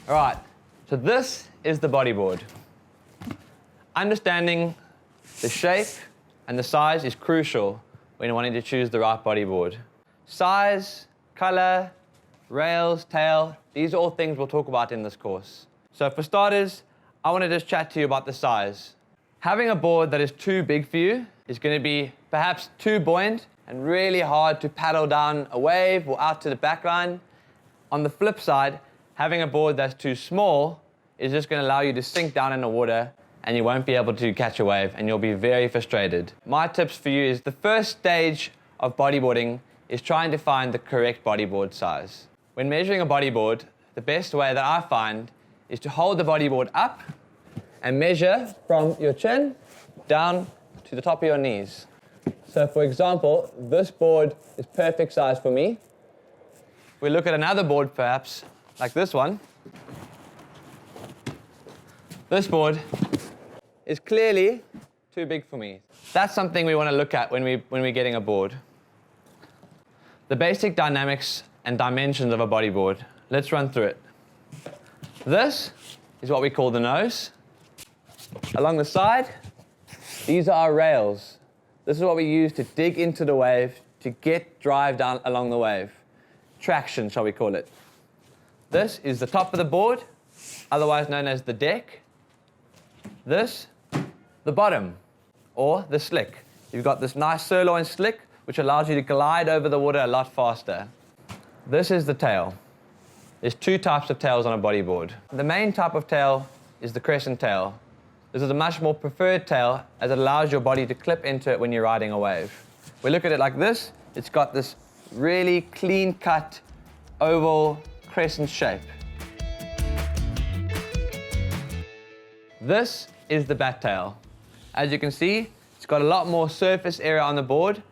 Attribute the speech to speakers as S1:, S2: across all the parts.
S1: All right, so this is the bodyboard. Understanding the shape and the size is crucial when wanting to choose the right bodyboard. Size, color, rails, tail, these are all things we'll talk about in this course. So for starters, I want to just chat to you about the size. Having a board that is too big for you is going to be perhaps too buoyant and really hard to paddle down a wave or out to the back line. On the flip side, having a board that's too small is just going to allow you to sink down in the water and you won't be able to catch a wave and you'll be very frustrated. My tips for you is the first stage of bodyboarding is trying to find the correct bodyboard size. When measuring a bodyboard, the best way that I find is to hold the bodyboard up and measure from your chin down to the top of your knees. So for example, this board is perfect size for me. We look at another board perhaps, like this one. This board is clearly too big for me. That's something we want to look at when we're getting a board. The basic dynamics and dimensions of a bodyboard. Let's run through it. This is what we call the nose. Along the side, these are our rails. This is what we use to dig into the wave, to get drive down along the wave. Traction, shall we call it. This is the top of the board, otherwise known as the deck. This, the bottom, or the slick. You've got this nice sirloin slick, which allows you to glide over the water a lot faster. This is the tail. There's two types of tails on a bodyboard. The main type of tail is the crescent tail. This is a much more preferred tail as it allows your body to clip into it when you're riding a wave. We look at it like this. It's got this really clean-cut, oval crescent shape. This is the bat tail. As you can see, it's got a lot more surface area on the board,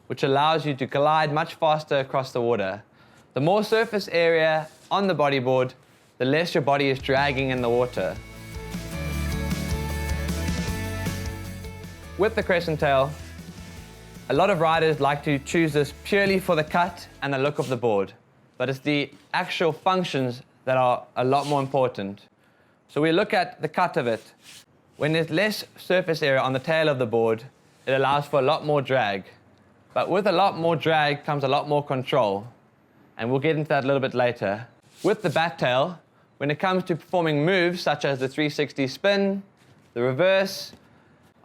S1: which allows you to glide much faster across the water. The more surface area on the bodyboard, the less your body is dragging in the water. With the crescent tail, a lot of riders like to choose this purely for the cut and the look of the board, but it's the actual functions that are a lot more important. So we look at the cut of it. When there's less surface area on the tail of the board, it allows for a lot more drag. But with a lot more drag comes a lot more control, and we'll get into that a little bit later. With the bat tail, when it comes to performing moves such as the 360 spin, the reverse,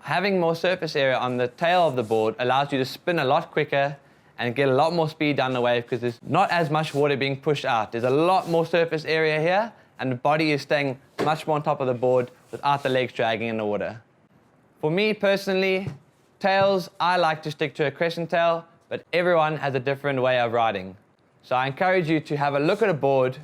S1: having more surface area on the tail of the board allows you to spin a lot quicker and get a lot more speed down the wave because there's not as much water being pushed out. There's a lot more surface area here and the body is staying much more on top of the board without the legs dragging in the water. For me personally, tails, I like to stick to a crescent tail, but everyone has a different way of riding. So I encourage you to have a look at a board,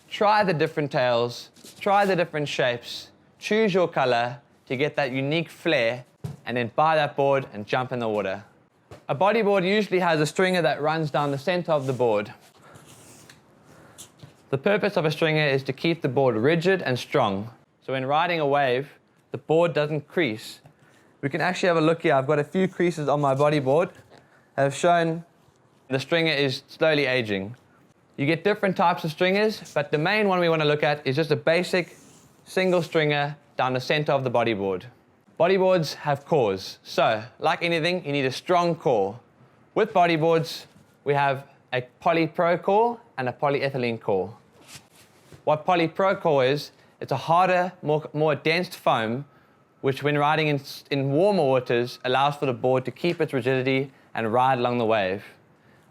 S1: try the different tails, try the different shapes, choose your color to get that unique flair, and then buy that board and jump in the water. A bodyboard usually has a stringer that runs down the center of the board. The purpose of a stringer is to keep the board rigid and strong. So when riding a wave, the board doesn't crease. We can actually have a look here. I've got a few creases on my bodyboard that have shown the stringer is slowly aging. You get different types of stringers, but the main one we want to look at is just a basic single stringer down the center of the bodyboard. Bodyboards have cores. So, like anything, you need a strong core. With bodyboards, we have a polypro core and a polyethylene core. What polypro core is, it's a harder, more dense foam, which when riding in warmer waters, allows for the board to keep its rigidity and ride along the wave.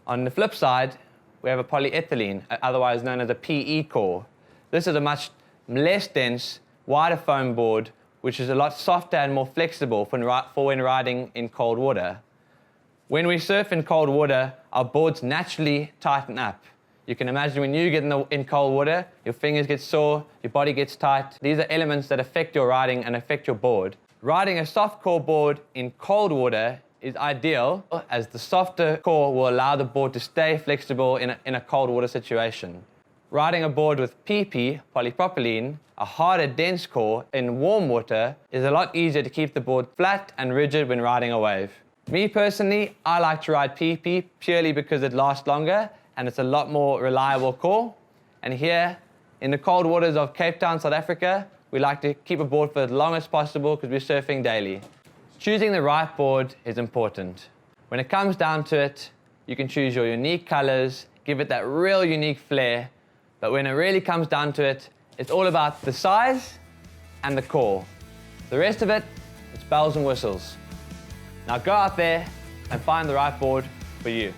S1: On the flip side, we have a polyethylene, otherwise known as a PE core. This is a much less dense, wider foam board, which is a lot softer and more flexible for when riding in cold water. When we surf in cold water, our boards naturally tighten up. You can imagine when you get in cold water, your fingers get sore, your body gets tight. These are elements that affect your riding and affect your board. Riding a soft core board in cold water is ideal, as the softer core will allow the board to stay flexible in a cold water situation. Riding a board with PP, polypropylene, a harder, dense core in warm water is a lot easier to keep the board flat and rigid when riding a wave. Me personally, I like to ride PP purely because it lasts longer and it's a lot more reliable core. And here In the cold waters of Cape Town, South Africa, we like to keep a board for as long as possible because we're surfing daily. Choosing the right board is important. When it comes down to it, you can choose your unique colors, give it that real unique flair, but when it really comes down to it, it's all about the size and the core. The rest of it, it's bells and whistles. Now go out there and find the right board for you.